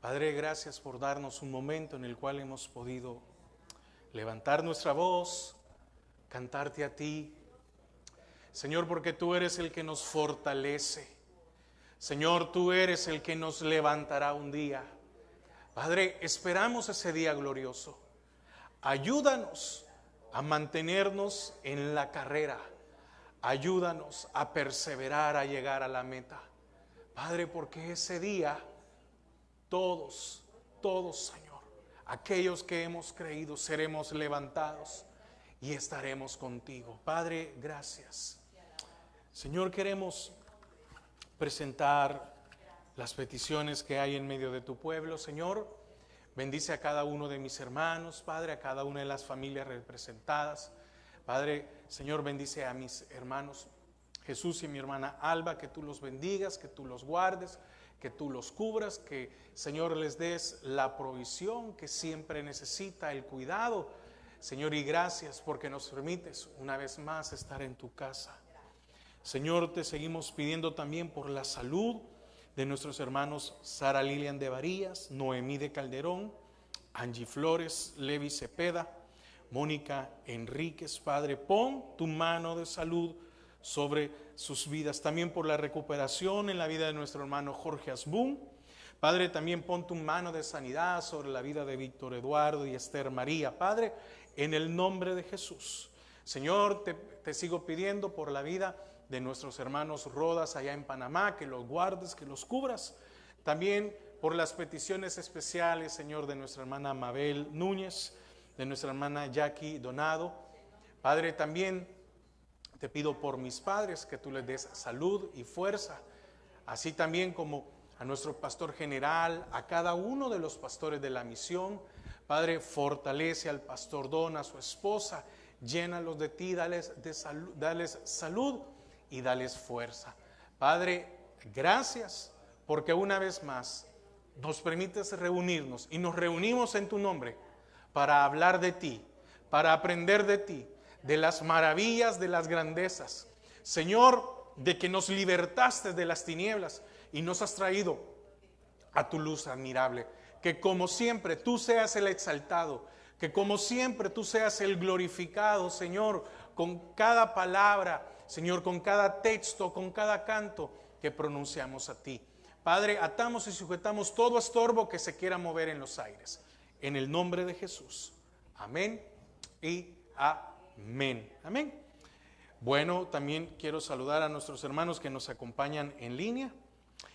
Padre, gracias por darnos un momento en el cual hemos podido levantar nuestra voz, cantarte a ti. Señor, porque tú eres el que nos fortalece. Señor, tú eres el que nos levantará un día. Padre, esperamos ese día glorioso. Ayúdanos a mantenernos en la carrera. Ayúdanos a perseverar, a llegar a la meta. Padre, porque ese día todos, Señor, aquellos que hemos creído, seremos levantados y estaremos contigo. Padre, gracias. Señor, queremos presentar las peticiones que hay en medio de tu pueblo. Señor, bendice a cada uno de mis hermanos, Padre, a cada una de las familias representadas. Padre, Señor, bendice a mis hermanos Jesús y mi hermana Alba, que tú los bendigas, que tú los guardes, que tú los cubras, que, Señor, les des la provisión que siempre necesita, el cuidado. Señor, y gracias porque nos permites una vez más estar en tu casa. Señor, te seguimos pidiendo también por la salud de nuestros hermanos Sara Lilian de Varías, Noemí de Calderón, Angie Flores, Levi Cepeda, Mónica Enríquez. Padre, pon tu mano de salud sobre sus vidas. También por la recuperación en la vida de nuestro hermano Jorge Asbun. Padre, también pon tu mano de sanidad sobre la vida de Víctor Eduardo y Esther María. Padre, en el nombre de Jesús. Señor, te sigo pidiendo por la vida de nuestros hermanos Rodas allá en Panamá, que los guardes, que los cubras. También por las peticiones especiales, Señor, de nuestra hermana Mabel Núñez, de nuestra hermana Jackie Donado. Padre, también te pido por mis padres que tú les des salud y fuerza, así también como a nuestro pastor general, a cada uno de los pastores de la misión. Padre, fortalece al pastor Don, a su esposa, llénalos de ti, dales salud y dales fuerza. Padre, gracias porque una vez más nos permites reunirnos y nos reunimos en tu nombre para hablar de ti, para aprender de ti, de las maravillas, de las grandezas. Señor, de que nos libertaste de las tinieblas y nos has traído a tu luz admirable. Que como siempre tú seas el exaltado, que como siempre tú seas el glorificado, Señor, con cada palabra, Señor, con cada texto, con cada canto que pronunciamos a ti. Padre, atamos y sujetamos todo estorbo que se quiera mover en los aires. En el nombre de Jesús. Amén y amén. Amén. Bueno, también quiero saludar a nuestros hermanos que nos acompañan en línea.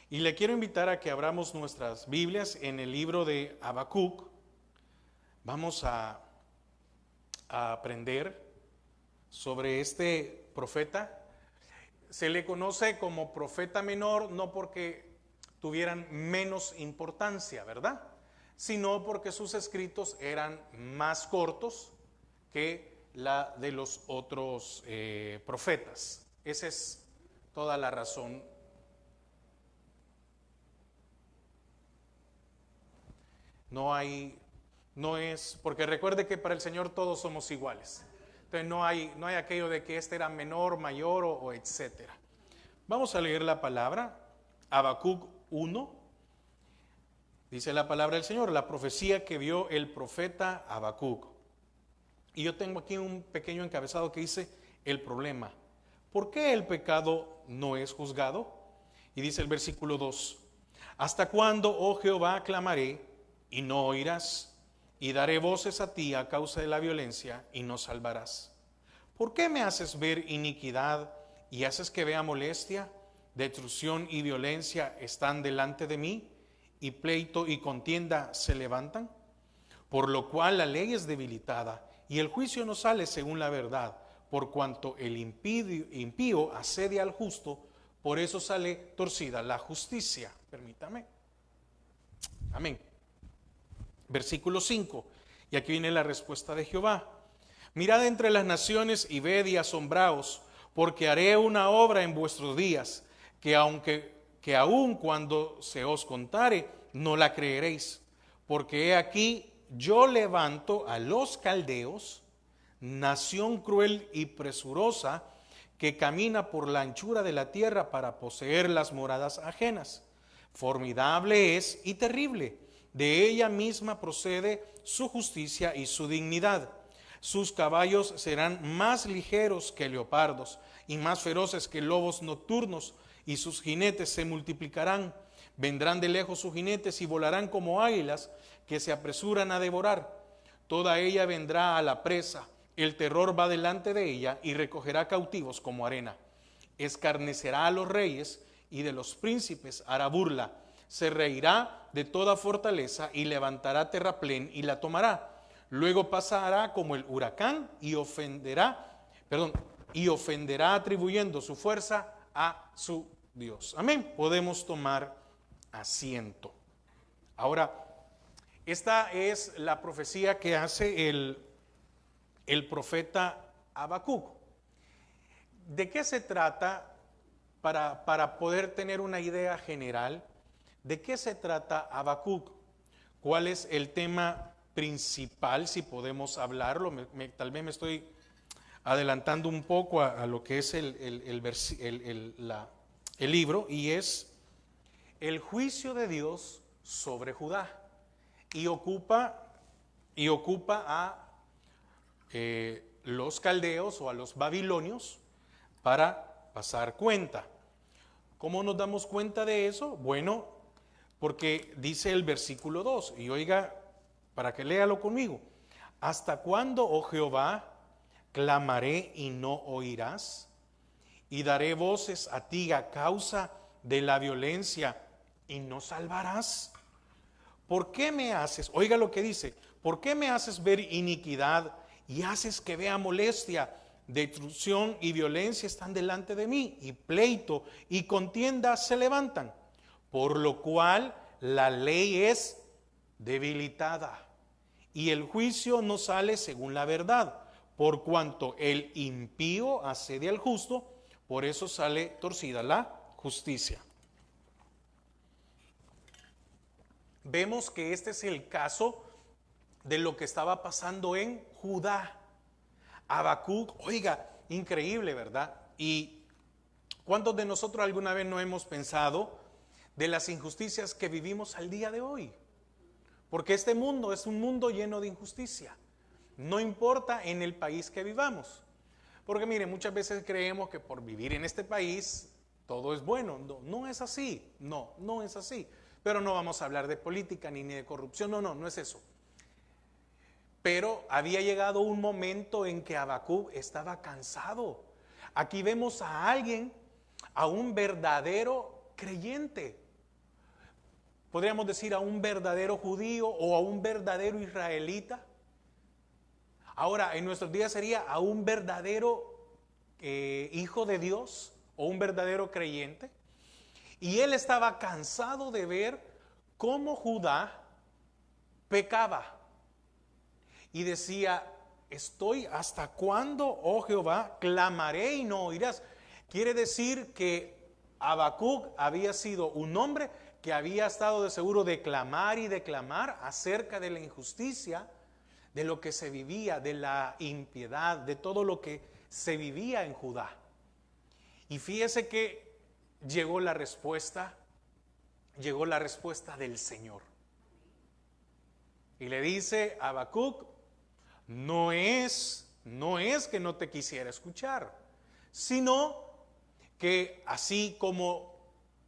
Y le quiero invitar a que abramos nuestras Biblias en el libro de Habacuc. Vamos a aprender sobre este profeta. Se le conoce como profeta menor no porque tuvieran menos importancia, ¿verdad? Sino porque sus escritos eran más cortos que la de los otros profetas. Esa es toda la razón. No es, porque recuerde que para el Señor todos somos iguales. Entonces no hay aquello de que este era menor, mayor o etcétera. Vamos a leer la palabra, Habacuc 1. Dice la palabra del Señor, la profecía que vio el profeta Habacuc. Y yo tengo aquí un pequeño encabezado que dice, el problema. ¿Por qué el pecado no es juzgado? Y dice el versículo 2, ¿hasta cuándo, oh Jehová, clamaré y no oirás? Y daré voces a ti a causa de la violencia y no salvarás. ¿Por qué me haces ver iniquidad y haces que vea molestia? Destrucción y violencia están delante de mí, y pleito y contienda se levantan. Por lo cual la ley es debilitada, y el juicio no sale según la verdad. Por cuanto el impío asedia al justo, por eso sale torcida la justicia. Permítame. Amén. Versículo 5, y aquí viene la respuesta de Jehová. Mirad entre las naciones y ved y asombraos, porque haré una obra en vuestros días, que aun cuando se os contare, no la creeréis. Porque he aquí, yo levanto a los caldeos, nación cruel y presurosa, que camina por la anchura de la tierra para poseer las moradas ajenas. Formidable es y terrible, De ella misma procede su justicia y su dignidad. Sus caballos serán más ligeros que leopardos y más feroces que lobos nocturnos, y sus jinetes se multiplicarán. Vendrán de lejos sus jinetes y volarán como águilas que se apresuran a devorar. Toda ella vendrá a la presa. El terror va delante de ella y recogerá cautivos como arena. Escarnecerá a los reyes y de los príncipes hará burla. Se reirá de toda fortaleza y levantará terraplén y la tomará. Luego pasará como el huracán y ofenderá atribuyendo su fuerza a su Dios. Amén. Podemos tomar asiento. Ahora, esta es la profecía que hace el profeta Habacuc. ¿De qué se trata? Para poder tener una idea general, ¿de qué se trata Habacuc? ¿Cuál es el tema principal, si podemos hablarlo? Tal vez me estoy adelantando un poco a lo que es el libro, y es el juicio de Dios sobre Judá, y ocupa a los caldeos o a los babilonios para pasar cuenta. ¿Cómo nos damos cuenta de eso? Bueno, porque dice el versículo 2, y oiga, para que léalo conmigo. ¿Hasta cuándo, oh Jehová, clamaré y no oirás? Y daré voces a ti a causa de la violencia y no salvarás. ¿Por qué me haces? Oiga lo que dice. ¿Por qué me haces ver iniquidad y haces que vea molestia? Destrucción y violencia están delante de mí, y pleito y contienda se levantan, por lo cual la ley es debilitada y el juicio no sale según la verdad. Por cuanto el impío asedia al justo, por eso sale torcida la justicia. Vemos que este es el caso de lo que estaba pasando en Judá. Habacuc, oiga, increíble, ¿verdad? ¿Y cuántos de nosotros alguna vez no hemos pensado de las injusticias que vivimos al día de hoy? Porque este mundo es un mundo lleno de injusticia. No importa en el país que vivamos. Porque mire, muchas veces creemos que por vivir en este país todo es bueno. No es así. No es así. Pero no vamos a hablar de política ni de corrupción. No es eso. Pero había llegado un momento en que Habacuc estaba cansado. Aquí vemos a alguien, a un verdadero creyente. Podríamos decir a un verdadero judío o a un verdadero israelita. Ahora, en nuestros días sería a un verdadero hijo de Dios o un verdadero creyente. Y él estaba cansado de ver cómo Judá pecaba. Y decía, estoy hasta cuándo, oh Jehová, clamaré y no oirás. Quiere decir que Habacuc había sido un hombre que había estado de seguro de clamar y de clamar acerca de la injusticia, de lo que se vivía, de la impiedad, de todo lo que se vivía en Judá. Y fíjese que llegó la respuesta del Señor. Y le dice a Habacuc, no es que no te quisiera escuchar, sino que así como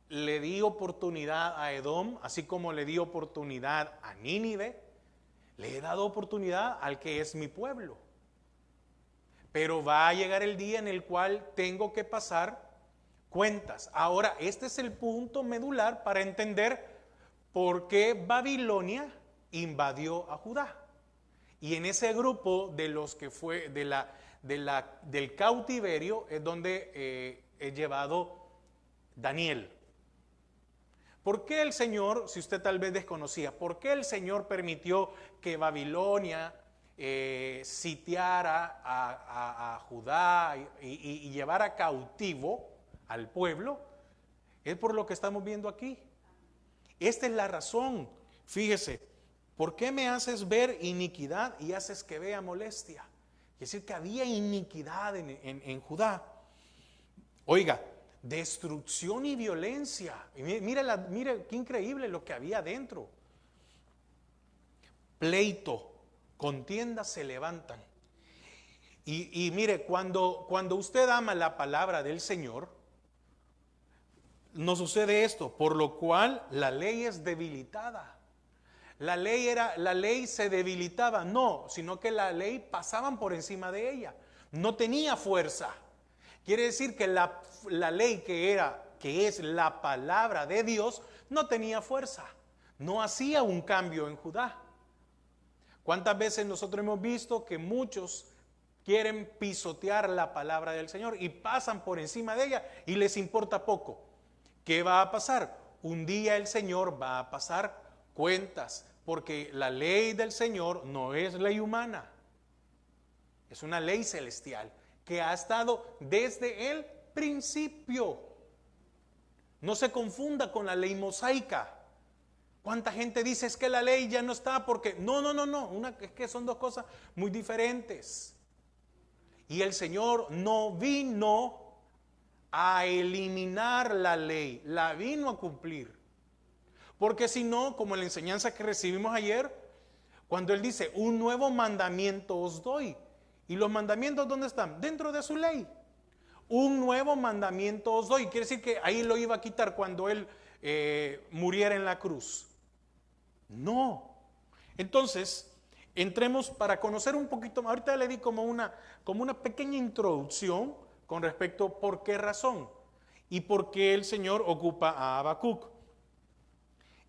le di oportunidad a Edom, así como le di oportunidad a Nínive, le he dado oportunidad al que es mi pueblo. Pero va a llegar el día en el cual tengo que pasar cuentas. Ahora, este es el punto medular para entender por qué Babilonia invadió a Judá. Y en ese grupo de los que fue del cautiverio es donde es llevado Daniel. ¿Por qué el Señor, si usted tal vez desconocía, por qué el Señor permitió que Babilonia sitiara a Judá y llevara cautivo al pueblo? Es por lo que estamos viendo aquí. Esta es la razón. Fíjese. ¿Por qué me haces ver iniquidad y haces que vea molestia? Es decir, que había iniquidad en Judá. Oiga, destrucción y violencia. Mire qué increíble lo que había dentro. pleito, contiendas se levantan. Y mire, cuando usted ama la palabra del Señor, no sucede esto, por lo cual la ley es debilitada. La ley se debilitaba, no, sino que la ley pasaban por encima de ella, no tenía fuerza. Quiere decir que la ley que es la palabra de Dios, no tenía fuerza, no hacía un cambio en Judá. ¿Cuántas veces nosotros hemos visto que muchos quieren pisotear la palabra del Señor y pasan por encima de ella y les importa poco? ¿Qué va a pasar? Un día el Señor va a pasar cuentas, porque la ley del Señor no es ley humana, es una ley celestial que ha estado desde el principio. No se confunda con la ley mosaica. ¿Cuánta gente dice es que la ley ya no está porque? No, es que son dos cosas muy diferentes. Y el Señor no vino a eliminar la ley, la vino a cumplir. Porque si no, como la enseñanza que recibimos ayer, cuando Él dice, un nuevo mandamiento os doy. ¿Y los mandamientos dónde están? Dentro de su ley. Un nuevo mandamiento os doy. Quiere decir que ahí lo iba a quitar cuando Él muriera en la cruz. No. Entonces, entremos para conocer un poquito más. Ahorita le di como una pequeña introducción con respecto a por qué razón y por qué el Señor ocupa a Habacuc.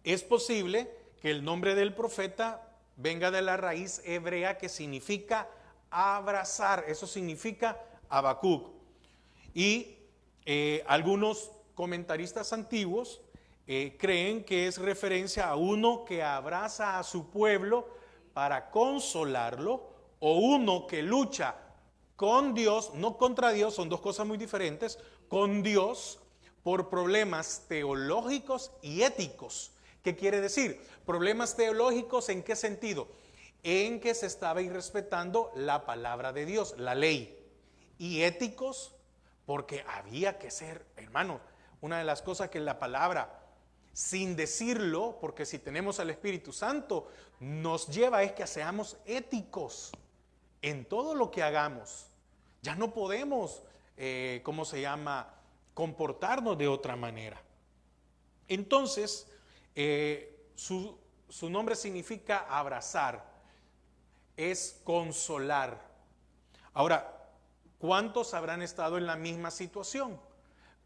Es posible que el nombre del profeta venga de la raíz hebrea que significa abrazar, eso significa Habacuc. Y algunos comentaristas antiguos creen que es referencia a uno que abraza a su pueblo para consolarlo, o uno que lucha con Dios, no contra Dios, son dos cosas muy diferentes, con Dios por problemas teológicos y éticos. ¿Qué quiere decir? Problemas teológicos, ¿en qué sentido? En que se estaba irrespetando la palabra de Dios, la ley. Y éticos, porque había que ser, hermanos, una de las cosas que la palabra, sin decirlo, porque si tenemos al Espíritu Santo, nos lleva es que seamos éticos en todo lo que hagamos. Ya no podemos, comportarnos de otra manera. Entonces, su nombre significa abrazar, es consolar. Ahora, ¿cuántos habrán estado en la misma situación?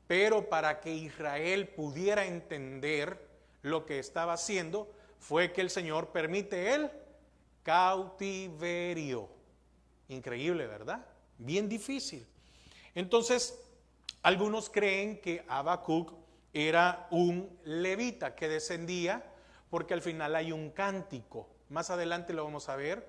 Pero para que Israel pudiera entender lo que estaba haciendo, fue que el Señor permite el cautiverio. Increíble, ¿verdad? Bien difícil. Entonces, algunos creen que Habacuc era un levita que descendía, porque al final hay un cántico. Más adelante lo vamos a ver.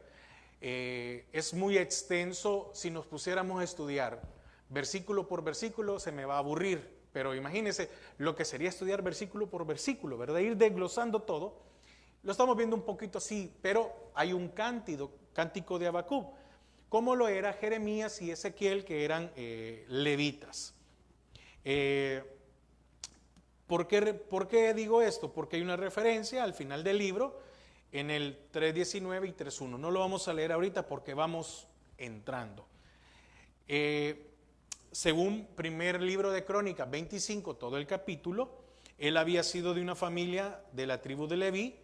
Es muy extenso. Si nos pusiéramos a estudiar versículo por versículo, se me va a aburrir. Pero imagínense lo que sería estudiar versículo por versículo, ¿verdad? Ir desglosando todo. Lo estamos viendo un poquito así, pero hay un cántico de Habacuc, como lo era Jeremías y Ezequiel, que eran levitas. ¿Por qué digo esto? Porque hay una referencia al final del libro, en el 3.19 y 3.1. No lo vamos a leer ahorita porque vamos entrando. Según primer libro de Crónicas 25, todo el capítulo, él había sido de una familia de la tribu de Leví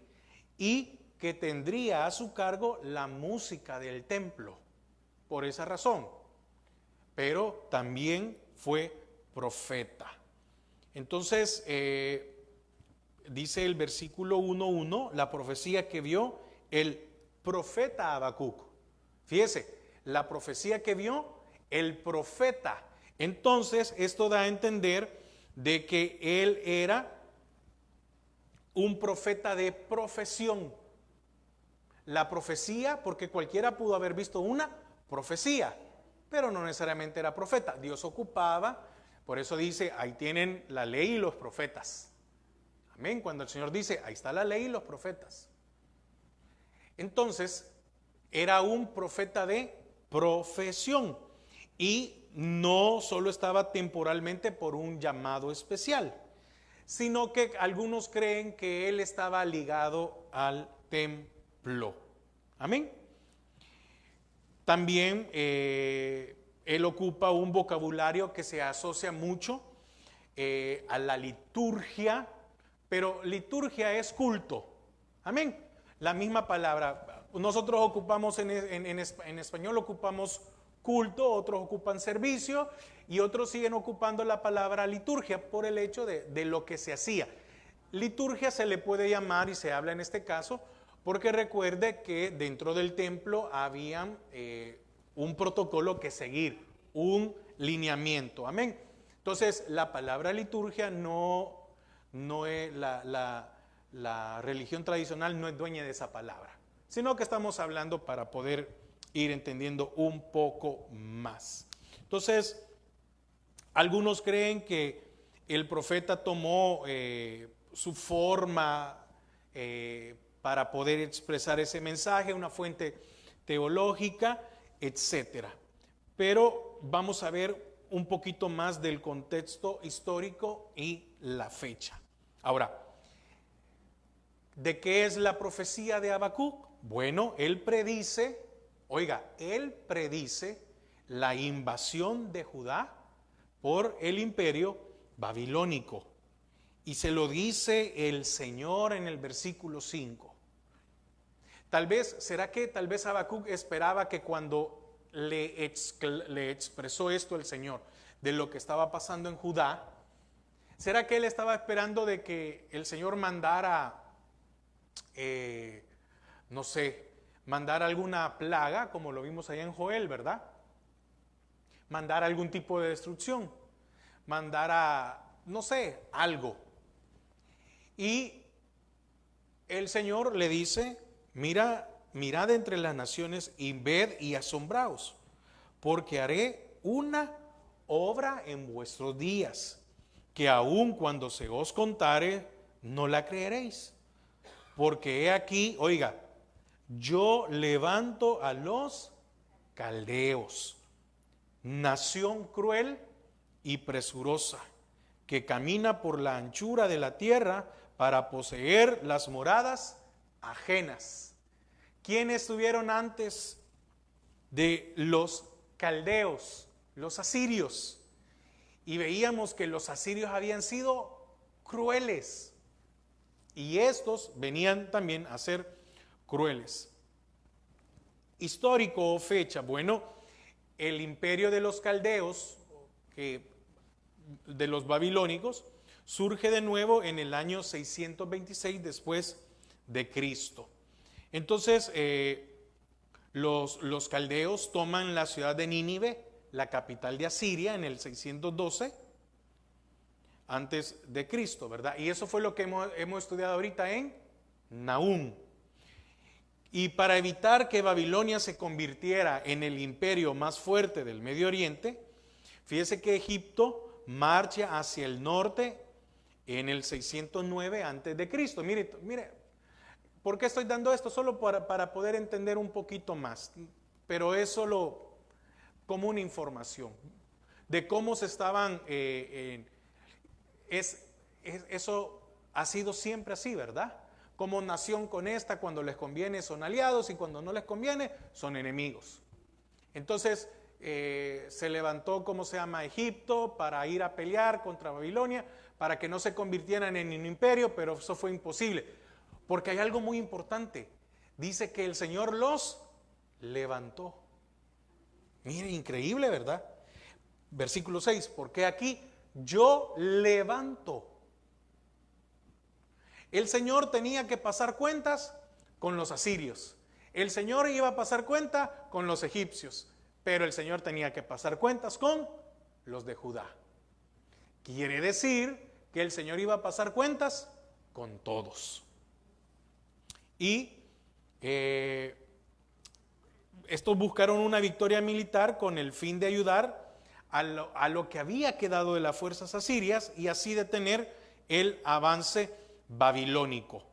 y que tendría a su cargo la música del templo, por esa razón. Pero también fue profeta. Entonces, dice el versículo 1.1, la profecía que vio el profeta Habacuc. Fíjese, la profecía que vio el profeta. Entonces, esto da a entender de que él era un profeta de profesión. La profecía, porque cualquiera pudo haber visto una profecía, pero no necesariamente era profeta. Dios ocupaba, por eso dice, ahí tienen la ley y los profetas. Amén, cuando el Señor dice, ahí está la ley y los profetas. Entonces, era un profeta de profesión y no solo estaba temporalmente por un llamado especial, sino que algunos creen que él estaba ligado al templo. Amén. También él ocupa un vocabulario que se asocia mucho a la liturgia, pero liturgia es culto. Amén. La misma palabra. Nosotros ocupamos en español ocupamos culto, otros ocupan servicio y otros siguen ocupando la palabra liturgia por el hecho de lo que se hacía. Liturgia se le puede llamar, y se habla en este caso, porque recuerde que dentro del templo había un protocolo que seguir, un lineamiento. Amén. Entonces, la palabra liturgia no es la religión tradicional, no es dueña de esa palabra, sino que estamos hablando para poder ir entendiendo un poco más. Entonces, algunos creen que el profeta tomó su forma para poder expresar ese mensaje, una fuente teológica, etcétera. Pero vamos a ver un poquito más del contexto histórico y la fecha. Ahora, ¿de qué es la profecía de Habacuc? Bueno, él predice la invasión de Judá por el imperio babilónico. Y se lo dice el Señor en el versículo 5. ¿Será que Habacuc esperaba que cuando le expresó esto el Señor de lo que estaba pasando en Judá, será que él estaba esperando de que el Señor mandara, mandar alguna plaga, como lo vimos allá en Joel, ¿verdad? Mandar algún tipo de destrucción, mandar algo. Y el Señor le dice, mirad entre las naciones y ved y asombraos, porque haré una obra en vuestros días, que aun cuando se os contare, no la creeréis. Porque he aquí, yo levanto a los caldeos, nación cruel y presurosa, que camina por la anchura de la tierra para poseer las moradas ajenas. ¿Quiénes estuvieron antes de los caldeos? Los asirios. Y veíamos que los asirios habían sido crueles. Y estos venían también a ser crueles. Histórico o fecha. Bueno, el imperio de los caldeos, de los babilónicos, surge de nuevo en el año 626 después de Cristo. Entonces, los caldeos toman la ciudad de Nínive, la capital de Asiria, en el 612 antes de Cristo, ¿verdad? Y eso fue lo que hemos estudiado ahorita en Nahum. Y para evitar que Babilonia se convirtiera en el imperio más fuerte del Medio Oriente, fíjese que Egipto marcha hacia el norte en el 609 antes de Cristo. Mire, ¿por qué estoy dando esto? Solo para poder entender un poquito más, pero es solo como una información de cómo se estaban, eso ha sido siempre así, ¿verdad? Como nación con esta, cuando les conviene son aliados y cuando no les conviene son enemigos. Entonces se levantó, Egipto para ir a pelear contra Babilonia, para que no se convirtieran en un imperio, pero eso fue imposible, porque hay algo muy importante. Dice que el Señor los levantó. Mire, increíble, ¿verdad? Versículo 6, porque aquí yo levanto. El Señor tenía que pasar cuentas con los asirios. El Señor iba a pasar cuenta con los egipcios, pero el Señor tenía que pasar cuentas con los de Judá. Quiere decir que el Señor iba a pasar cuentas con todos. Y estos buscaron una victoria militar con el fin de ayudar a lo que había quedado de las fuerzas asirias y así detener el avance babilónico.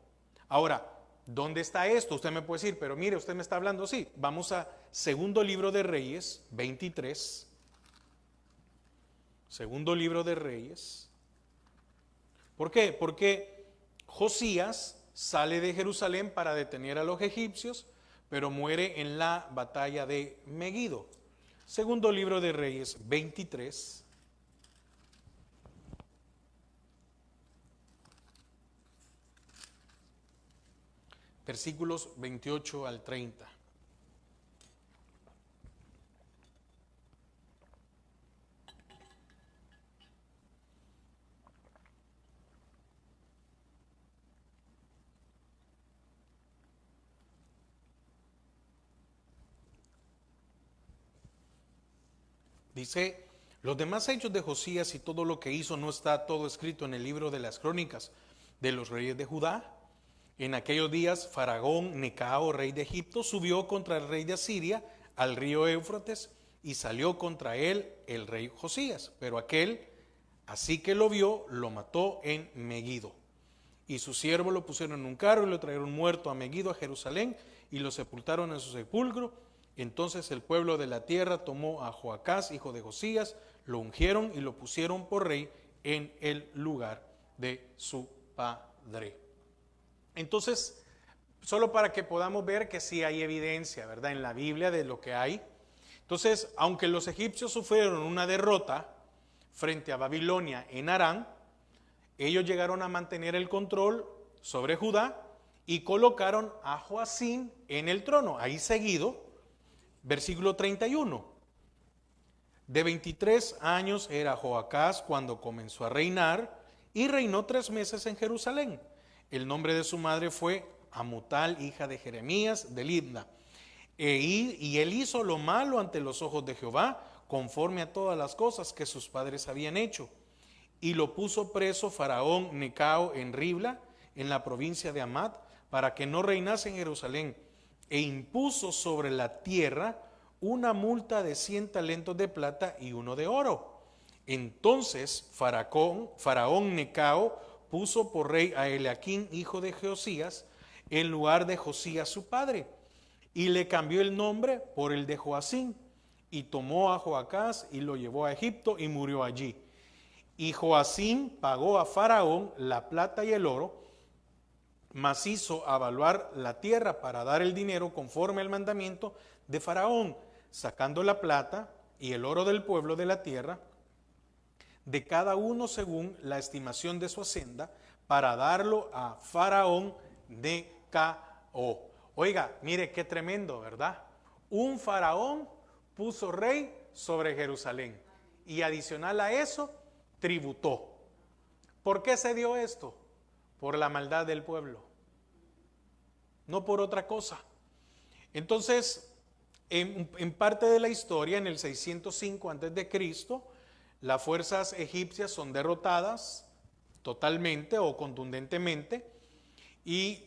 Ahora, ¿dónde está esto? Usted me puede decir, pero mire, usted me está hablando así. Vamos a Segundo Libro de Reyes, 23. Segundo Libro de Reyes. ¿Por qué? Porque Josías sale de Jerusalén para detener a los egipcios, pero muere en la batalla de Megido. Segundo libro de Reyes 23. Versículos 28 al 30. Dice, los demás hechos de Josías y todo lo que hizo no está todo escrito en el libro de las crónicas de los reyes de Judá. En aquellos días, Faraón Necao, rey de Egipto, subió contra el rey de Asiria al río Éufrates y salió contra él el rey Josías. Pero aquel, así que lo vio, lo mató en Megido. Y sus siervos lo pusieron en un carro y lo trajeron muerto a Megido, a Jerusalén, y lo sepultaron en su sepulcro. Entonces el pueblo de la tierra tomó a Joacás, hijo de Josías, lo ungieron y lo pusieron por rey en el lugar de su padre. Entonces, solo para que podamos ver que sí hay evidencia, ¿verdad?, en la Biblia de lo que hay. Entonces, aunque los egipcios sufrieron una derrota frente a Babilonia en Harán, ellos llegaron a mantener el control sobre Judá y colocaron a Joacim en el trono. Ahí seguido, versículo 31. De 23 años era Joacás cuando comenzó a reinar y reinó 3 meses en Jerusalén. El nombre de su madre fue Amutal, hija de Jeremías de Libna. Y él hizo lo malo ante los ojos de Jehová, conforme a todas las cosas que sus padres habían hecho. Y lo puso preso Faraón Necao en Ribla, en la provincia de Amat, para que no reinase en Jerusalén. E impuso sobre la tierra una multa de 100 talentos de plata y 1 de oro. Entonces Faraón Necao puso por rey a Eliaquín, hijo de Josías, en lugar de Josías su padre, y le cambió el nombre por el de Joacim, y tomó a Joacás y lo llevó a Egipto y murió allí. Y Joacim pagó a Faraón la plata y el oro, mas hizo avaluar la tierra para dar el dinero conforme al mandamiento de Faraón, sacando la plata y el oro del pueblo de la tierra, de cada uno según la estimación de su hacienda, para darlo a Faraón Necao. Oiga, mire qué tremendo, ¿verdad? Un faraón puso rey sobre Jerusalén y adicional a eso, tributó. ¿Por qué se dio esto? Por la maldad del pueblo, no por otra cosa. Entonces, en parte de la historia, en el 605 a.C., las fuerzas egipcias son derrotadas totalmente o contundentemente y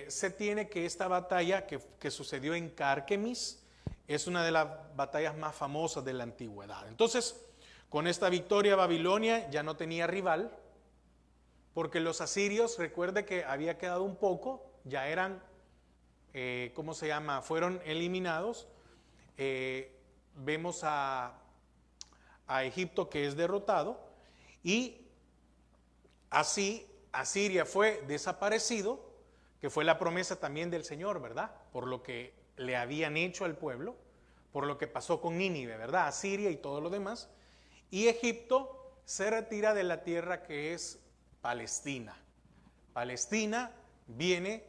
se tiene que esta batalla que sucedió en Cárquemis es una de las batallas más famosas de la antigüedad. Entonces, con esta victoria Babilonia ya no tenía rival, porque los asirios, recuerde que había quedado un poco, ya eran, fueron eliminados. Vemos a Egipto que es derrotado y así Asiria fue desaparecido, que fue la promesa también del Señor, ¿verdad? Por lo que le habían hecho al pueblo, por lo que pasó con Nínive, ¿verdad? Asiria y todo lo demás. Y Egipto se retira de la tierra que es Palestina. Palestina viene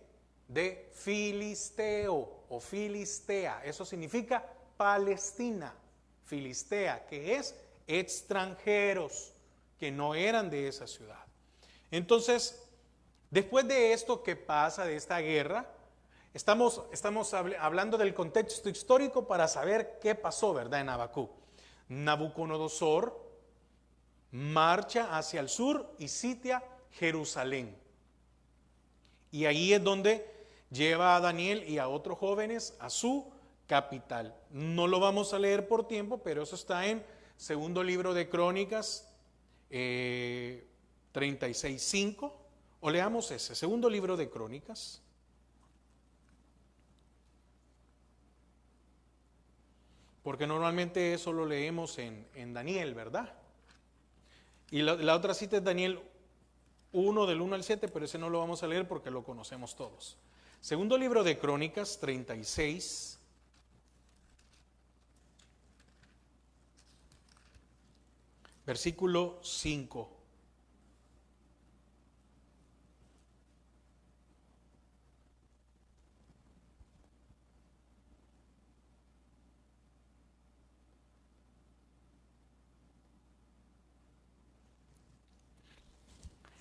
de filisteo o filistea, eso significa Palestina, filistea, que es extranjeros que no eran de esa ciudad. Entonces, después de esto que pasa, de esta guerra, estamos hablando del contexto histórico para saber qué pasó, ¿verdad? En Habacuc. Nabucodonosor marcha hacia el sur y sitia Jerusalén. Y ahí es donde lleva a Daniel y a otros jóvenes a su capital. No lo vamos a leer por tiempo, pero eso está en segundo libro de Crónicas 36:5. O leamos ese, segundo libro de Crónicas. Porque normalmente eso lo leemos en Daniel, ¿verdad? Y la otra cita es Daniel 1 del 1 al 7, pero ese no lo vamos a leer porque lo conocemos todos. Segundo libro de Crónicas 36. Versículo 5.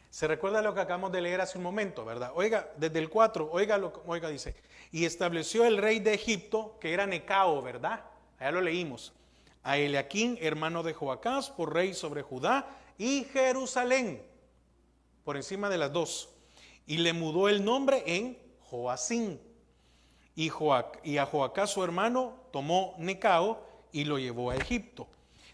Se recuerda lo que acabamos de leer hace un momento, ¿verdad? Oiga, desde el 4, oiga, dice, y estableció el rey de Egipto, que era Necao, ¿verdad? Allá lo leímos. A Eliaquín, hermano de Joacás, por rey sobre Judá y Jerusalén, por encima de las dos. Y le mudó el nombre en Joacín. Y a Joacás su hermano tomó Necao y lo llevó a Egipto.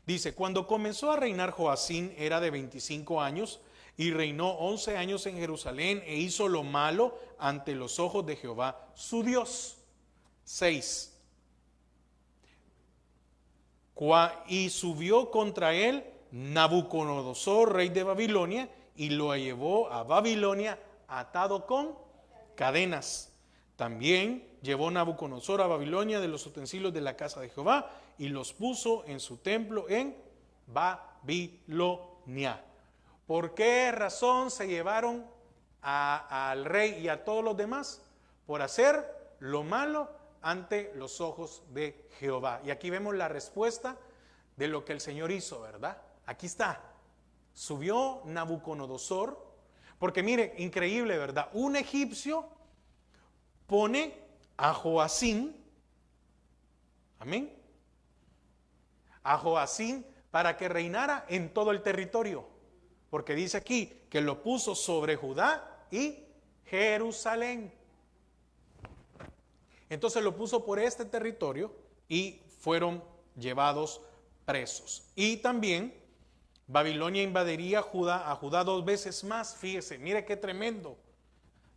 Dice, cuando comenzó a reinar Joacín era de 25 años y reinó 11 años en Jerusalén e hizo lo malo ante los ojos de Jehová su Dios. 6. Y subió contra él Nabucodonosor, rey de Babilonia, y lo llevó a Babilonia atado con cadenas. También llevó Nabucodonosor a Babilonia de los utensilios de la casa de Jehová y los puso en su templo en Babilonia. ¿Por qué razón se llevaron al rey y a todos los demás? Por hacer lo malo ante los ojos de Jehová. Y aquí vemos la respuesta de lo que el Señor hizo, ¿verdad? Aquí está. Subió Nabucodonosor, porque mire, increíble, ¿verdad? Un egipcio pone a Joacín, amén, a Joacín para que reinara en todo el territorio, porque dice aquí que lo puso sobre Judá y Jerusalén. Entonces lo puso por este territorio y fueron llevados presos. Y también Babilonia invadiría a Judá 2 veces más. Fíjese, mire qué tremendo.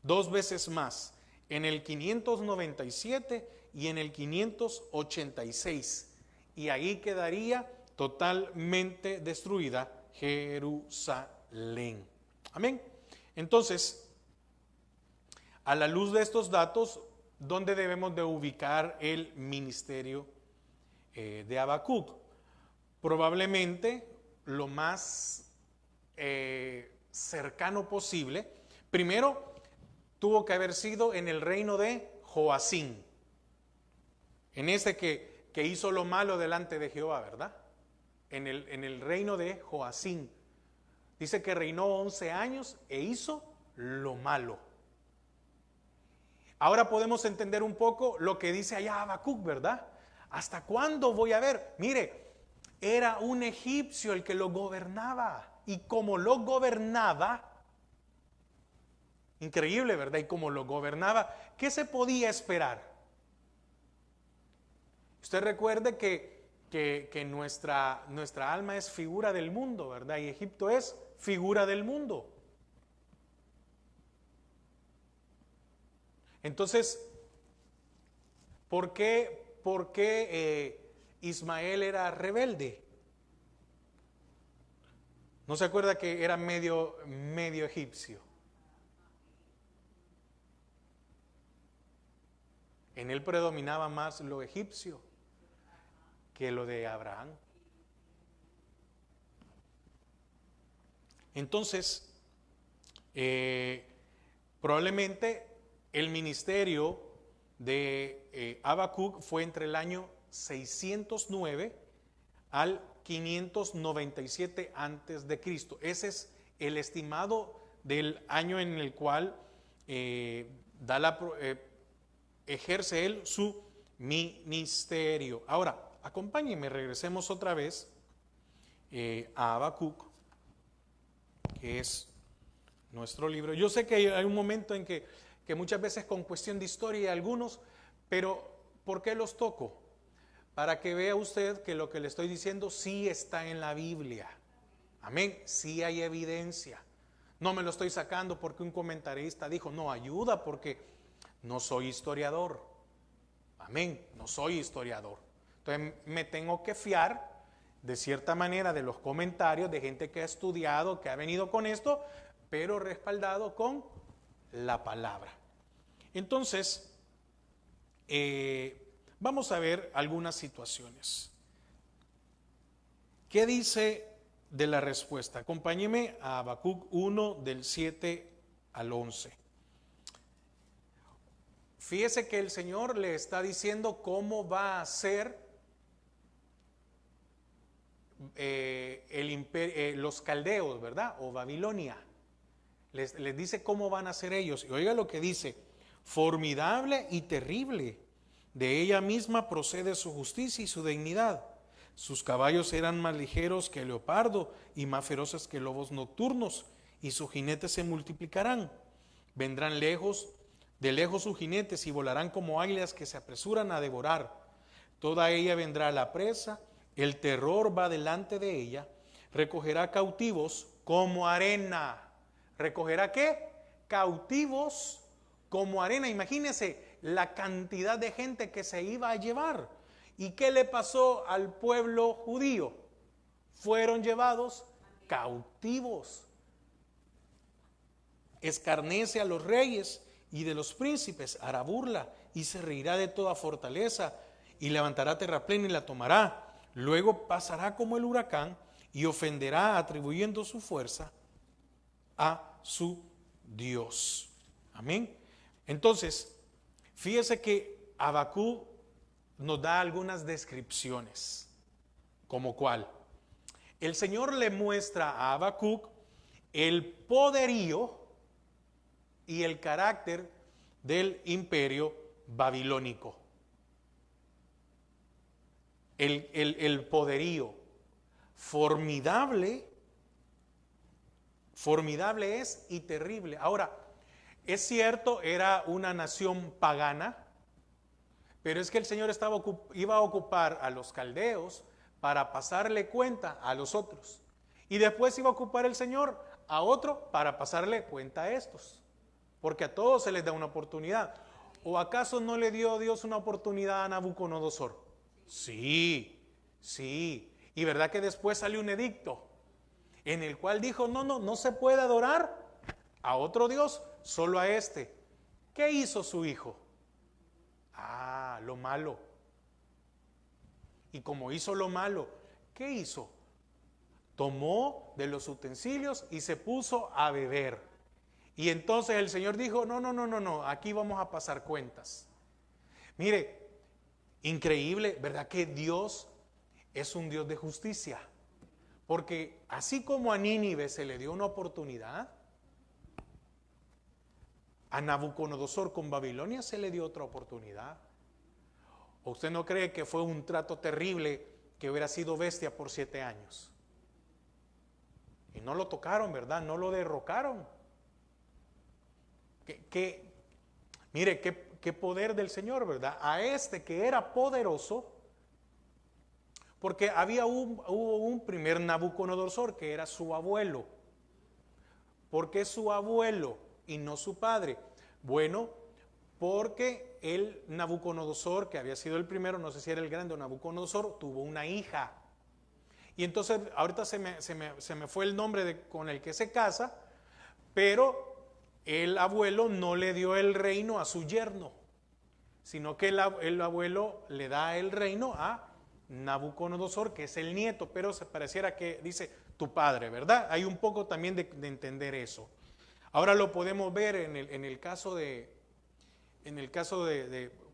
2 veces más. En el 597 y en el 586. Y ahí quedaría totalmente destruida Jerusalén. Amén. Entonces, a la luz de estos datos, ¿dónde debemos de ubicar el ministerio de Habacuc? Probablemente lo más cercano posible. Primero, tuvo que haber sido en el reino de Joacín, en este que hizo lo malo delante de Jehová, ¿verdad? En el reino de Joacín. Dice que reinó 11 años e hizo lo malo. Ahora podemos entender un poco lo que dice allá Habacuc, ¿verdad? ¿Hasta cuándo voy a ver? Mire, era un egipcio el que lo gobernaba. Y como lo gobernaba, increíble, ¿verdad? Y como lo gobernaba, ¿qué se podía esperar? Usted recuerde que nuestra alma es figura del mundo, ¿verdad? Y Egipto es figura del mundo. Entonces, ¿por qué Ismael era rebelde? ¿No se acuerda que era medio egipcio? En él predominaba más lo egipcio que lo de Abraham. Entonces, probablemente el ministerio de Habacuc fue entre el año 609 al 597 antes de Cristo. Ese es el estimado del año en el cual ejerce él su ministerio. Ahora, acompáñenme, regresemos otra vez a Habacuc, que es nuestro libro. Yo sé que hay un momento en que muchas veces con cuestión de historia y algunos, pero ¿por qué los toco? Para que vea usted que lo que le estoy diciendo sí está en la Biblia. Amén, sí hay evidencia. No me lo estoy sacando porque un comentarista dijo, no, ayuda porque no soy historiador. Amén, no soy historiador. Entonces me tengo que fiar de cierta manera de los comentarios de gente que ha estudiado, que ha venido con esto, pero respaldado con la palabra. Entonces, vamos a ver algunas situaciones. ¿Qué dice de la respuesta? Acompáñeme a Habacuc 1 del 7 al 11. Fíjese que el Señor le está diciendo cómo va a ser los caldeos, ¿verdad? O Babilonia. Les dice cómo van a ser ellos. Y oiga lo que dice: formidable y terrible. De ella misma procede su justicia y su dignidad. Sus caballos eran más ligeros que el leopardo y más feroces que lobos nocturnos, y sus jinetes se multiplicarán. Vendrán de lejos sus jinetes y volarán como águilas que se apresuran a devorar. Toda ella vendrá a la presa, el terror va delante de ella, recogerá cautivos como arena. ¿Recogerá qué? Cautivos como arena. Imagínense la cantidad de gente que se iba a llevar. ¿Y qué le pasó al pueblo judío? Fueron llevados cautivos. Escarnece a los reyes y de los príncipes, hará burla y se reirá de toda fortaleza y levantará terraplén y la tomará. Luego pasará como el huracán y ofenderá atribuyendo su fuerza a su Dios. Amén. Entonces, fíjese que Habacuc nos da algunas descripciones. ¿Como cuál? El Señor le muestra a Habacuc el poderío y el carácter del imperio babilónico. El poderío formidable es y terrible. Ahora, es cierto, era una nación pagana, pero es que el Señor iba a ocupar a los caldeos para pasarle cuenta a los otros. Y después iba a ocupar el Señor a otro para pasarle cuenta a estos. Porque a todos se les da una oportunidad. ¿O acaso no le dio Dios una oportunidad a Nabucodonosor? Sí, sí. Y verdad que después salió un edicto en el cual dijo, no se puede adorar a otro Dios, solo a este. ¿Qué hizo su hijo? Lo malo. Y como hizo lo malo, ¿qué hizo? Tomó de los utensilios y se puso a beber. Y entonces el Señor dijo, no, aquí vamos a pasar cuentas. Mire, increíble, ¿verdad que Dios es un Dios de justicia? Porque así como a Nínive se le dio una oportunidad, a Nabucodonosor con Babilonia se le dio otra oportunidad. ¿O usted no cree que fue un trato terrible que hubiera sido bestia por 7 años? Y no lo tocaron, ¿verdad? No lo derrocaron. Mire, qué poder del Señor, ¿verdad? A este que era poderoso, porque hubo un primer Nabucodonosor que era su abuelo. ¿Por qué su abuelo y no su padre? Bueno, porque el Nabucodonosor, que había sido el primero, no sé si era el grande o Nabucodonosor, tuvo una hija. Y entonces, ahorita se me fue el nombre con el que se casa, pero el abuelo no le dio el reino a su yerno, sino que el abuelo le da el reino a Nabucodonosor, que es el nieto, pero se pareciera que dice tu padre, ¿verdad? Hay un poco también de entender eso. Ahora lo podemos ver en el caso de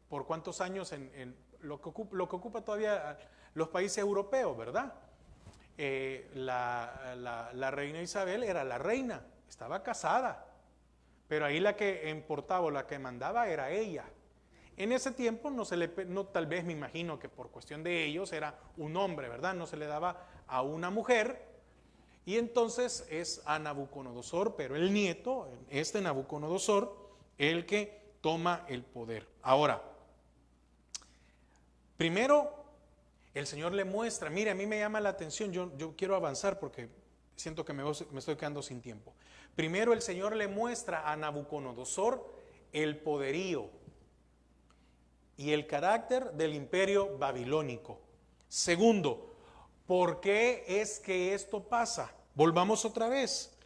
por cuántos años en lo que ocupa todavía los países europeos, ¿verdad? La reina Isabel era la reina, estaba casada, pero ahí la que importaba o la que mandaba era ella. En ese tiempo tal vez me imagino que por cuestión de ellos era un hombre, ¿verdad? No se le daba a una mujer. Y entonces es a Nabucodonosor, pero el nieto, Nabucodonosor, el que toma el poder. Ahora, primero el Señor le muestra, mire, a mí me llama la atención, yo quiero avanzar porque siento que me estoy quedando sin tiempo. Primero el Señor le muestra a Nabucodonosor el poderío y el carácter del imperio babilónico. Segundo, ¿por qué es que esto pasa? Volvamos otra vez,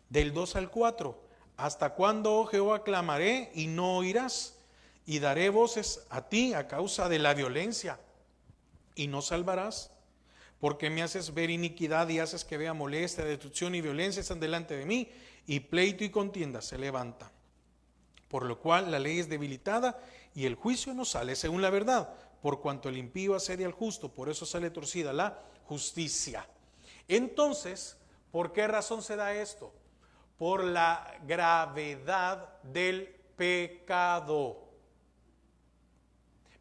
del 2 al 4. ¿Hasta cuándo, oh Jehová, clamaré y no oirás? Y daré voces a ti a causa de la violencia y no salvarás. Porque me haces ver iniquidad y haces que vea molestia, destrucción y violencia están delante de mí, y pleito y contienda se levanta. Por lo cual la ley es debilitada y el juicio no sale según la verdad, por cuanto el impío asedia al justo, por eso sale torcida la justicia. Entonces, ¿por qué razón se da esto? Por la gravedad del pecado.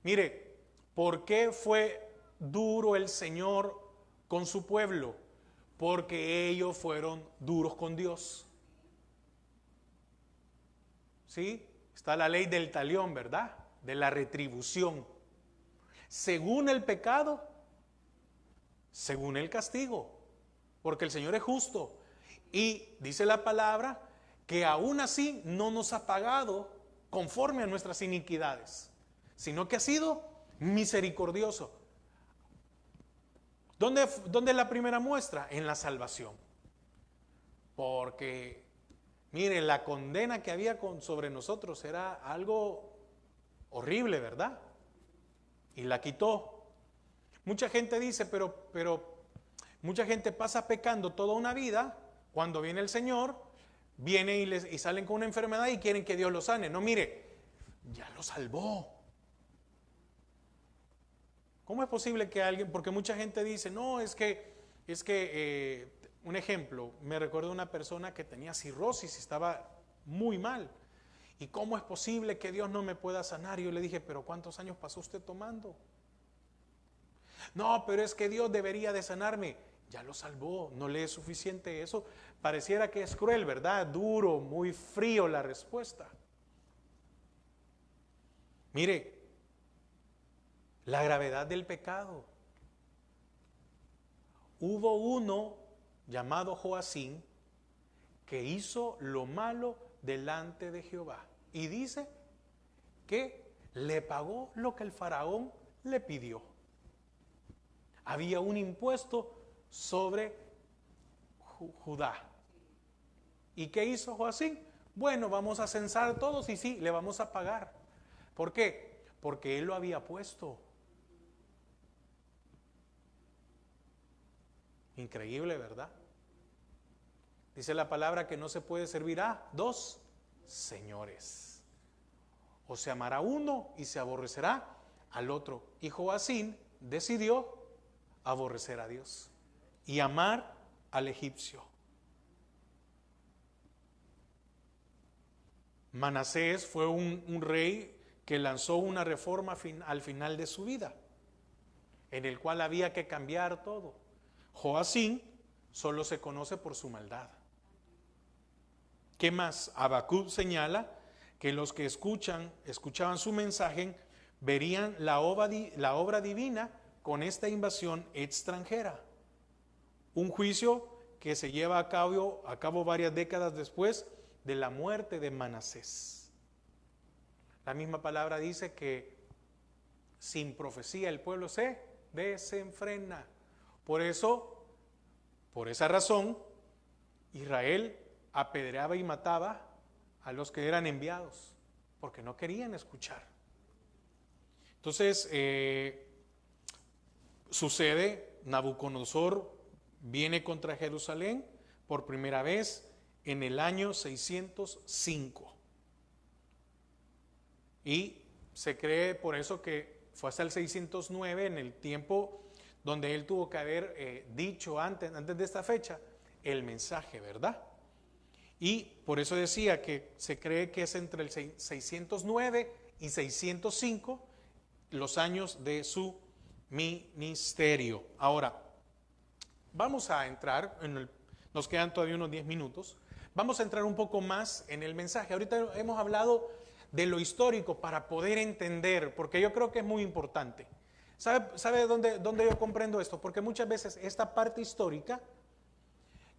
Mire, ¿por qué fue duro el Señor con su pueblo? Porque ellos fueron duros con Dios. ¿Sí? Está la ley del talión, ¿verdad? De la retribución. Según el pecado, según el castigo. Porque el Señor es justo. Y dice la palabra que aún así no nos ha pagado conforme a nuestras iniquidades, sino que ha sido misericordioso. ¿Dónde es la primera muestra? En la salvación. Porque, mire, la condena que había sobre nosotros era algo horrible, ¿verdad? Y la quitó. Mucha gente dice, pero mucha gente pasa pecando toda una vida. Cuando viene el Señor, viene y salen con una enfermedad y quieren que Dios los sane. No, mire, ya lo salvó. ¿Cómo es posible que alguien, porque mucha gente dice, no, un ejemplo, me recuerdo una persona que tenía cirrosis y estaba muy mal. ¿Y cómo es posible que Dios no me pueda sanar? Y yo le dije, pero ¿cuántos años pasó usted tomando? No, pero es que Dios debería de sanarme. Ya lo salvó, no le es suficiente eso. Pareciera que es cruel, ¿verdad? Duro, muy frío la respuesta. Mire, la gravedad del pecado. Hubo uno llamado Joacín que hizo lo malo delante de Jehová. Y dice que le pagó lo que el faraón le pidió. Había un impuesto sobre Judá. ¿Y qué hizo Joacín? Bueno, vamos a censar todos y sí, le vamos a pagar. ¿Por qué? Porque él lo había puesto. Increíble, ¿verdad? Dice la palabra que no se puede servir a dos señores. O se amará a uno y se aborrecerá al otro. Y Joacín decidió aborrecer a Dios y amar al egipcio. Manasés fue un rey que lanzó una reforma al final de su vida, en el cual había que cambiar todo. Joacín solo se conoce por su maldad. ¿Qué más? Habacuc señala que los que escuchaban su mensaje, verían la obra divina con esta invasión extranjera. Un juicio que se lleva a cabo varias décadas después de la muerte de Manasés. La misma palabra dice que sin profecía el pueblo se desenfrena. Por esa razón, Israel apedreaba y mataba a los que eran enviados, porque no querían escuchar. Entonces, sucede, Nabucodonosor viene contra Jerusalén por primera vez en el año 605. Y se cree por eso que fue hasta el 609, en el tiempo donde él tuvo que haber dicho antes de esta fecha el mensaje, ¿verdad? Y por eso decía que se cree que es entre el 609 y 605 los años de su ministerio. Ahora, vamos a entrar, nos quedan todavía unos 10 minutos, vamos a entrar un poco más en el mensaje. Ahorita hemos hablado de lo histórico para poder entender, porque yo creo que es muy importante. ¿Sabe dónde yo comprendo esto? Porque muchas veces esta parte histórica,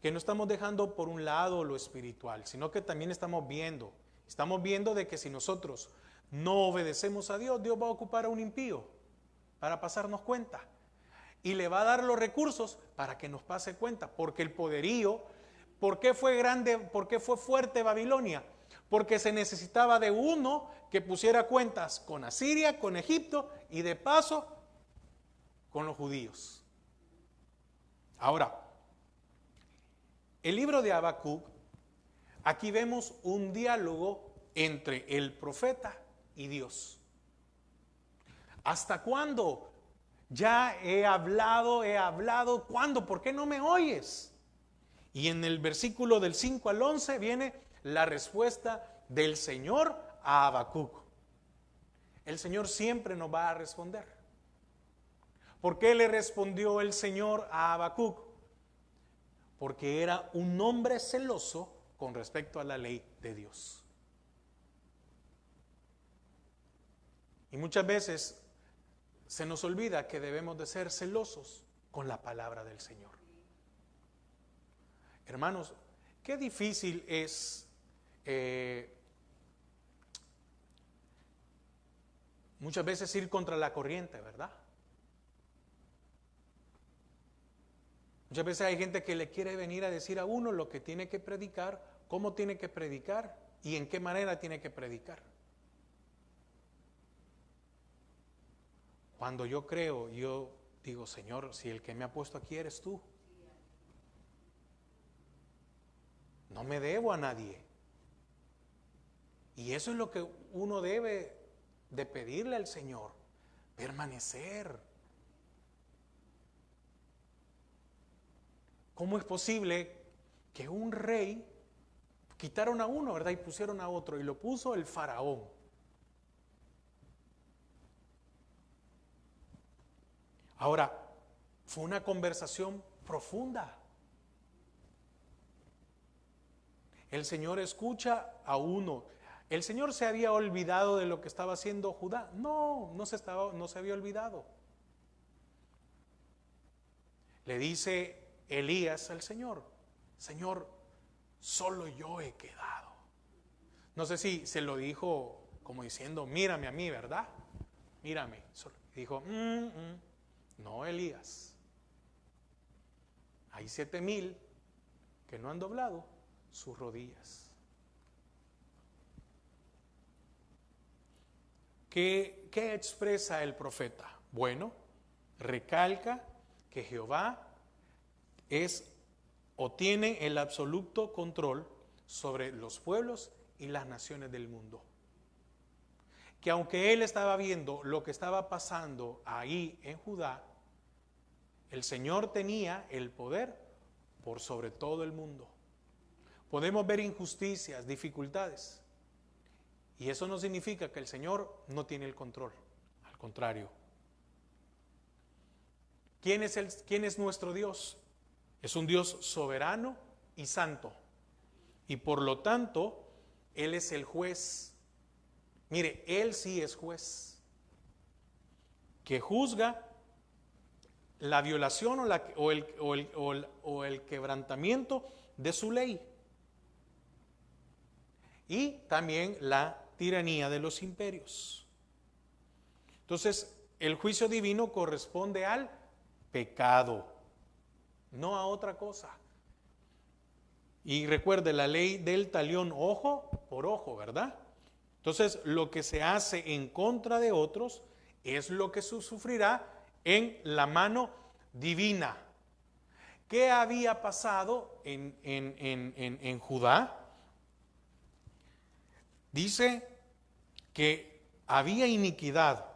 que no estamos dejando por un lado lo espiritual, sino que también estamos viendo de que si nosotros no obedecemos a Dios, Dios va a ocupar a un impío para pasarnos cuenta y le va a dar los recursos para que nos pase cuenta, porque el poderío ¿Por qué fue grande? ¿Por qué fue fuerte Babilonia? Porque se necesitaba de uno que pusiera cuentas con Asiria, con Egipto y de paso con los judíos. Ahora, el libro de Habacuc, aquí vemos un diálogo entre el profeta y Dios. ¿Hasta cuándo? Ya he hablado, ¿cuándo? ¿Por qué no me oyes? Y en el versículo del 5 al 11 viene la respuesta del Señor a Habacuc. El Señor siempre nos va a responder. ¿Por qué le respondió el Señor a Habacuc? Porque era un hombre celoso con respecto a la ley de Dios. Y muchas veces se nos olvida que debemos de ser celosos con la palabra del Señor. Hermanos, qué difícil es muchas veces ir contra la corriente, ¿verdad? Muchas veces hay gente que le quiere venir a decir a uno lo que tiene que predicar, cómo tiene que predicar y en qué manera tiene que predicar. Cuando yo creo, yo digo, Señor, si el que me ha puesto aquí eres tú, no me debo a nadie. Y eso es lo que uno debe de pedirle al Señor, permanecer. ¿Cómo es posible que un rey quitaron a uno, ¿verdad? Y pusieron a otro, y lo puso el faraón? Ahora, fue una conversación profunda. El Señor escucha a uno. ¿El Señor se había olvidado de lo que estaba haciendo Judá? No, no se había olvidado. Le dice Elías al Señor, Señor, solo yo he quedado. No sé si se lo dijo como diciendo, mírame a mí, ¿verdad? Mírame. Dijo, no, Elías. Hay 7,000 que no han doblado sus rodillas. ¿Qué expresa el profeta? Bueno, recalca que Jehová es o tiene el absoluto control sobre los pueblos y las naciones del mundo. Que aunque él estaba viendo lo que estaba pasando ahí en Judá, el Señor tenía el poder por sobre todo el mundo. Podemos ver injusticias, dificultades, y eso no significa que el Señor no tiene el control, al contrario. ¿Quién es nuestro Dios? Es un Dios soberano y santo, y por lo tanto, Él es el juez. Mire, Él sí es juez, que juzga la violación o el quebrantamiento de su ley, y también la tiranía de los imperios. Entonces, el juicio divino corresponde al pecado, no a otra cosa. Y recuerde la ley del talión, ojo por ojo, ¿verdad? Entonces, lo que se hace en contra de otros es lo que sufrirá en la mano divina. ¿Qué había pasado en Judá? Dice que había iniquidad,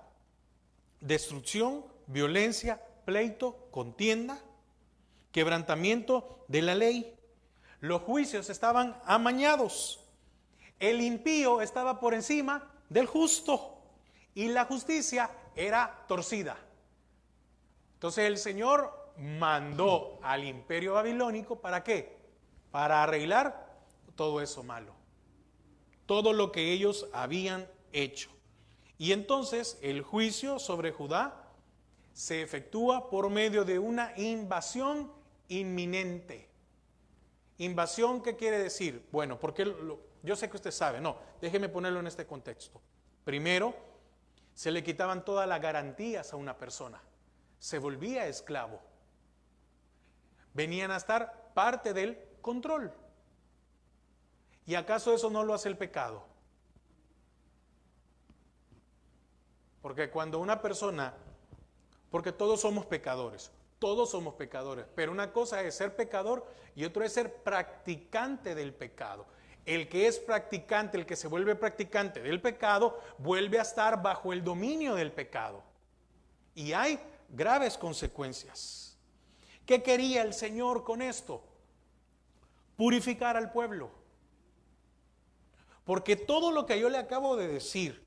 destrucción, violencia, pleito, contienda, quebrantamiento de la ley. Los juicios estaban amañados. El impío estaba por encima del justo y la justicia era torcida. Entonces el Señor mandó al imperio babilónico, ¿para qué? Para arreglar todo eso malo, todo lo que ellos habían hecho. Y entonces el juicio sobre Judá se efectúa por medio de una invasión inminente. ¿Invasión qué quiere decir? Bueno, porque yo sé que usted sabe, no, déjeme ponerlo en este contexto. Primero, se le quitaban todas las garantías a una persona, se volvía esclavo. Venían a estar parte del control. ¿Y acaso eso no lo hace el pecado? Porque cuando una persona, porque todos somos pecadores, pero una cosa es ser pecador y otra es ser practicante del pecado. El que es practicante, el que se vuelve practicante del pecado, vuelve a estar bajo el dominio del pecado. Y hay graves consecuencias. ¿Qué quería el Señor con esto? Purificar al pueblo. Porque todo lo que yo le acabo de decir,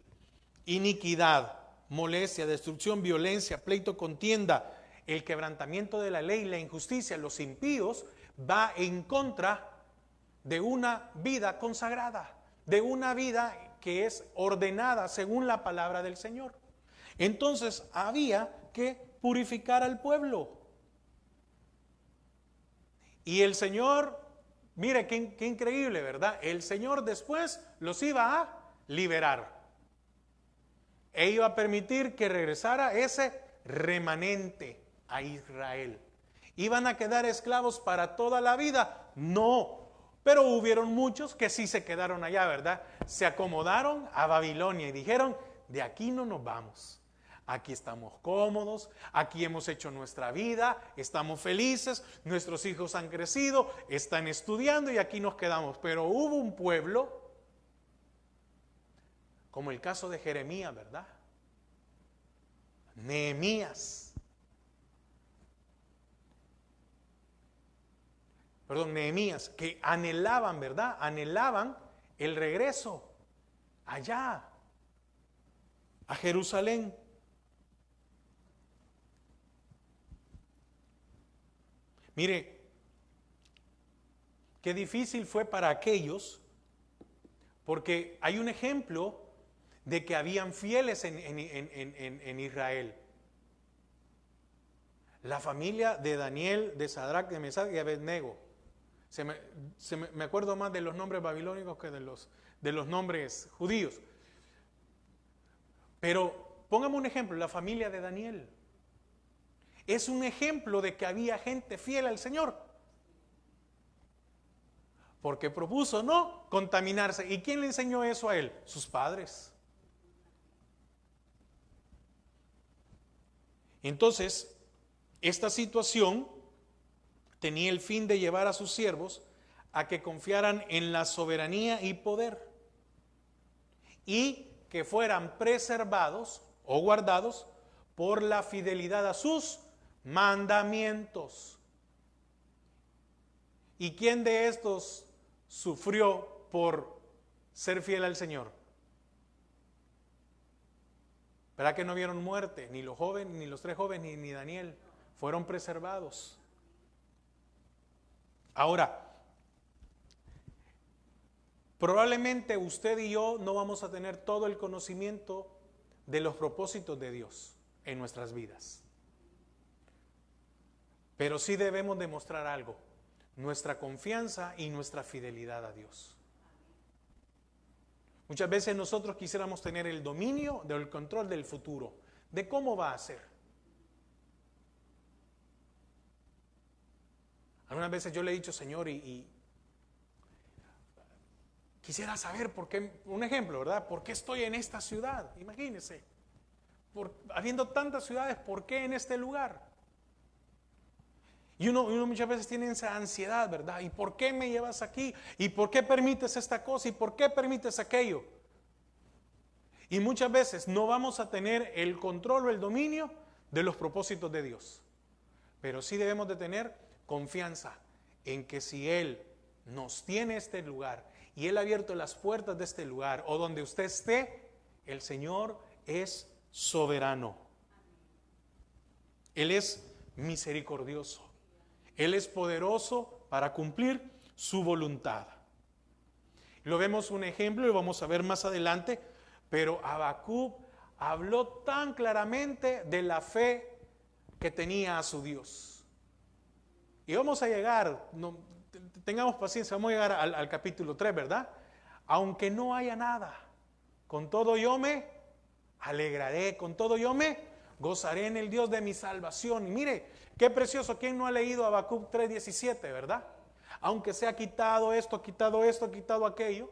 iniquidad, molestia, destrucción, violencia, pleito, contienda, el quebrantamiento de la ley, la injusticia, los impíos, va en contra de una vida consagrada, de una vida que es ordenada según la palabra del Señor. Entonces había que purificar al pueblo. Y el Señor, mire qué increíble, ¿verdad? El Señor después los iba a liberar. E iba a permitir que regresara ese remanente a Israel. ¿Iban a quedar esclavos para toda la vida? No. Pero hubieron muchos que sí se quedaron allá, ¿verdad? Se acomodaron a Babilonia y dijeron, de aquí no nos vamos. Aquí estamos cómodos, aquí hemos hecho nuestra vida, estamos felices, nuestros hijos han crecido, están estudiando y aquí nos quedamos. Pero hubo un pueblo, como el caso de Jeremías, ¿verdad? Nehemías, que anhelaban, ¿verdad? Anhelaban el regreso allá, a Jerusalén. Mire, qué difícil fue para aquellos, porque hay un ejemplo de que habían fieles en Israel. La familia de Daniel, de Sadrach, de Mesach y Abednego. Me acuerdo más de los nombres babilónicos que de los nombres judíos. Pero póngame un ejemplo, la familia de Daniel. Es un ejemplo de que había gente fiel al Señor. Porque propuso no contaminarse. ¿Y quién le enseñó eso a él? Sus padres. Entonces, esta situación tenía el fin de llevar a sus siervos a que confiaran en la soberanía y poder y que fueran preservados o guardados por la fidelidad a sus mandamientos. ¿Y quién de estos sufrió por ser fiel al Señor? ¿Verdad que no vieron muerte? Ni los jóvenes, ni los 3 jóvenes, ni Daniel. Fueron preservados. Ahora, probablemente usted y yo no vamos a tener todo el conocimiento de los propósitos de Dios en nuestras vidas. Pero sí debemos demostrar algo: nuestra confianza y nuestra fidelidad a Dios. Muchas veces nosotros quisiéramos tener el dominio del control del futuro, de cómo va a ser. Algunas veces yo le he dicho, Señor, y quisiera saber por qué, un ejemplo, ¿verdad? ¿Por qué estoy en esta ciudad? Imagínense, habiendo tantas ciudades, ¿por qué en este lugar? Y uno muchas veces tiene esa ansiedad, ¿verdad? ¿Y por qué me llevas aquí? ¿Y por qué permites esta cosa? ¿Y por qué permites aquello? Y muchas veces no vamos a tener el control o el dominio de los propósitos de Dios. Pero sí debemos de tener confianza en que si Él nos tiene este lugar y Él ha abierto las puertas de este lugar o donde usted esté, el Señor es soberano. Él es misericordioso. Él es poderoso para cumplir su voluntad. Lo vemos un ejemplo y lo vamos a ver más adelante, pero Habacuc habló tan claramente de la fe que tenía a su Dios. Y vamos a llegar, tengamos paciencia, vamos a llegar al capítulo 3, ¿verdad? Aunque no haya nada, con todo yo me alegraré, con todo yo me gozaré en el Dios de mi salvación. Y mire, qué precioso, ¿quién no ha leído Habacuc 3:17, verdad? aunque sea quitado esto, quitado aquello.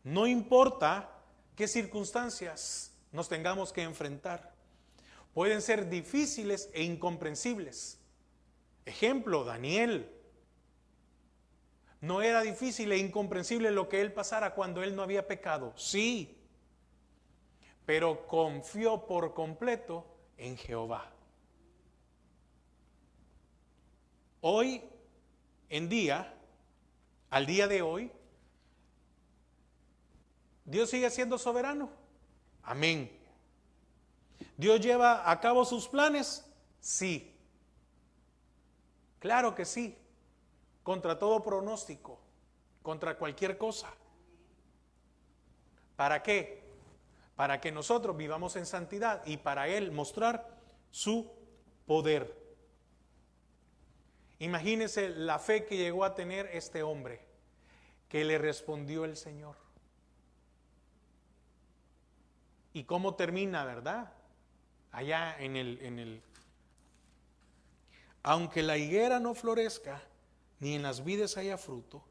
No importa qué circunstancias nos tengamos que enfrentar. Pueden ser difíciles e incomprensibles. Ejemplo, Daniel. No era difícil e incomprensible lo que él pasara cuando él no había pecado. Sí, pero confió por completo en Jehová. Hoy en día, al día de hoy, Dios sigue siendo soberano. Amén. ¿Dios lleva a cabo sus planes? Sí. Claro que sí. Contra todo pronóstico, contra cualquier cosa. ¿Para qué? Para que nosotros vivamos en santidad y para Él mostrar su poder. Imagínense la fe que llegó a tener este hombre, que le respondió el Señor. ¿Y cómo termina, verdad? Allá en el aunque la higuera no florezca, ni en las vides haya fruto,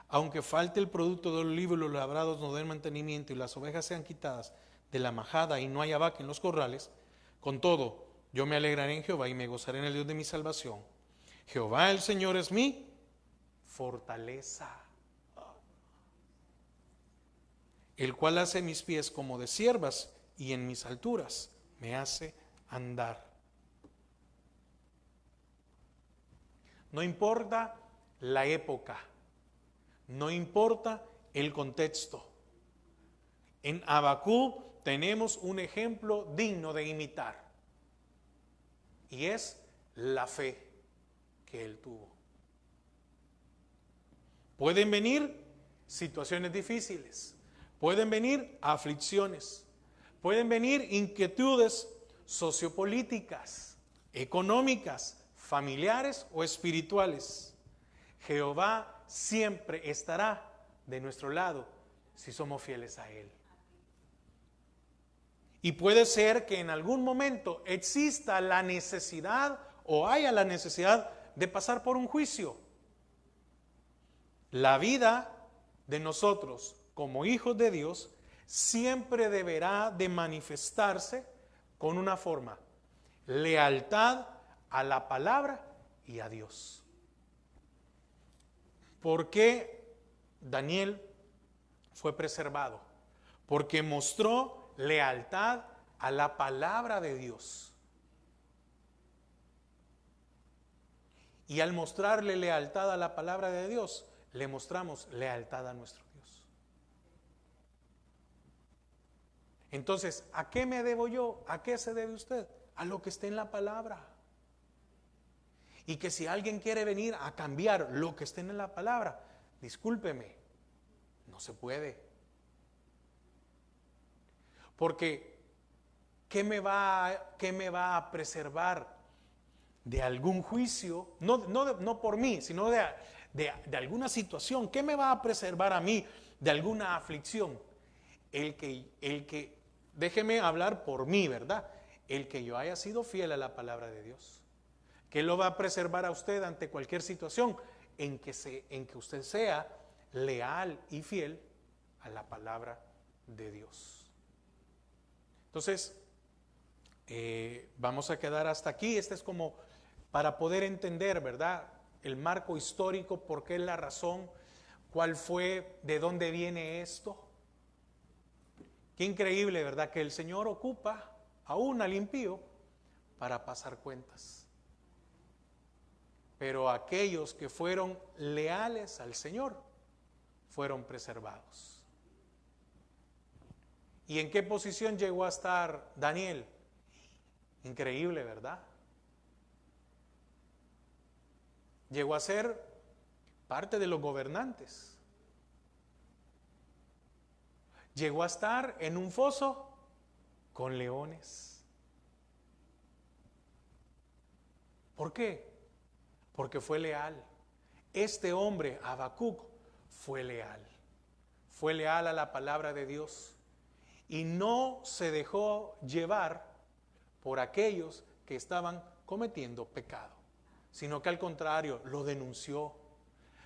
aunque falte el producto del olivo y los labrados no den mantenimiento y las ovejas sean quitadas de la majada y no haya vaca en los corrales, con todo yo me alegraré en Jehová y me gozaré en el Dios de mi salvación. Jehová el Señor es mi fortaleza, el cual hace mis pies como de ciervas y en mis alturas me hace andar. No importa la época, no importa el contexto. En Habacuc tenemos un ejemplo digno de imitar y es la fe que él tuvo. Pueden venir situaciones difíciles, pueden venir aflicciones, pueden venir inquietudes sociopolíticas, económicas, familiares o espirituales. Jehová siempre estará de nuestro lado si somos fieles a Él. Y puede ser que en algún momento exista la necesidad o haya la necesidad de pasar por un juicio. La vida de nosotros como hijos de Dios siempre deberá de manifestarse con una forma: lealtad a la palabra y a Dios. ¿Por qué Daniel fue preservado? Porque mostró lealtad a la palabra de Dios. Y al mostrarle lealtad a la palabra de Dios, le mostramos lealtad a nuestro Dios. Entonces, ¿a qué me debo yo? ¿A qué se debe usted? A lo que esté en la palabra. Y que si alguien quiere venir a cambiar lo que esté en la palabra, discúlpeme, no se puede. Porque ¿qué me va a preservar de algún juicio? No por mí, sino de alguna situación. ¿Qué me va a preservar a mí de alguna aflicción? El que, déjeme hablar por mí, ¿verdad? El que yo haya sido fiel a la palabra de Dios. ¿Qué lo va a preservar a usted ante cualquier situación? En que usted sea leal y fiel a la palabra de Dios. Entonces, vamos a quedar hasta aquí. Este es como para poder entender, ¿verdad?, el marco histórico, por qué es la razón, cuál fue, de dónde viene esto. Qué increíble, ¿verdad?, que el Señor ocupa aún al impío para pasar cuentas. Pero aquellos que fueron leales al Señor fueron preservados. ¿Y en qué posición llegó a estar Daniel? Increíble, ¿verdad? Llegó a ser parte de los gobernantes. Llegó a estar en un foso con leones. ¿Por qué? Porque fue leal. Este hombre, Habacuc, fue leal. Fue leal a la palabra de Dios. Y no se dejó llevar por aquellos que estaban cometiendo pecado, sino que al contrario, lo denunció.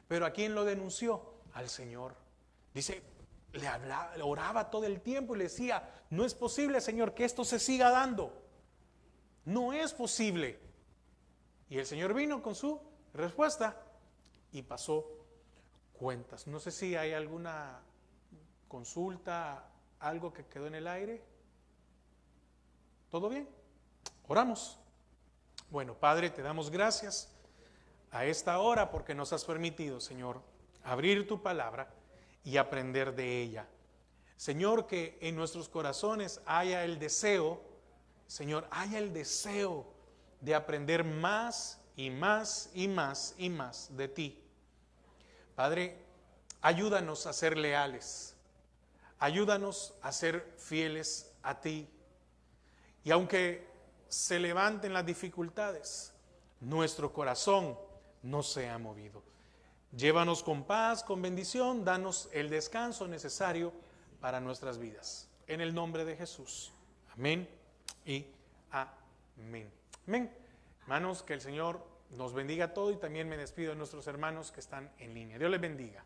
¿Pero a quién lo denunció? Al Señor. Dice, le hablaba, oraba todo el tiempo y le decía, no es posible, Señor, que esto se siga dando. No es posible. Y el Señor vino con su respuesta y pasó cuentas. No sé si hay alguna consulta, algo que quedó en el aire. ¿Todo bien? Oramos. Bueno, Padre, te damos gracias a esta hora porque nos has permitido, Señor, abrir tu palabra y aprender de ella. Señor, que en nuestros corazones haya el deseo, Señor, haya el deseo de aprender más y más y más y más de ti. Padre, ayúdanos a ser leales, ayúdanos a ser fieles a ti. Y aunque se levanten las dificultades, nuestro corazón no se ha movido. Llévanos con paz, con bendición, danos el descanso necesario para nuestras vidas. En el nombre de Jesús. Amén y amén. Amén. Hermanos, que el Señor nos bendiga a todos y también me despido de nuestros hermanos que están en línea. Dios les bendiga.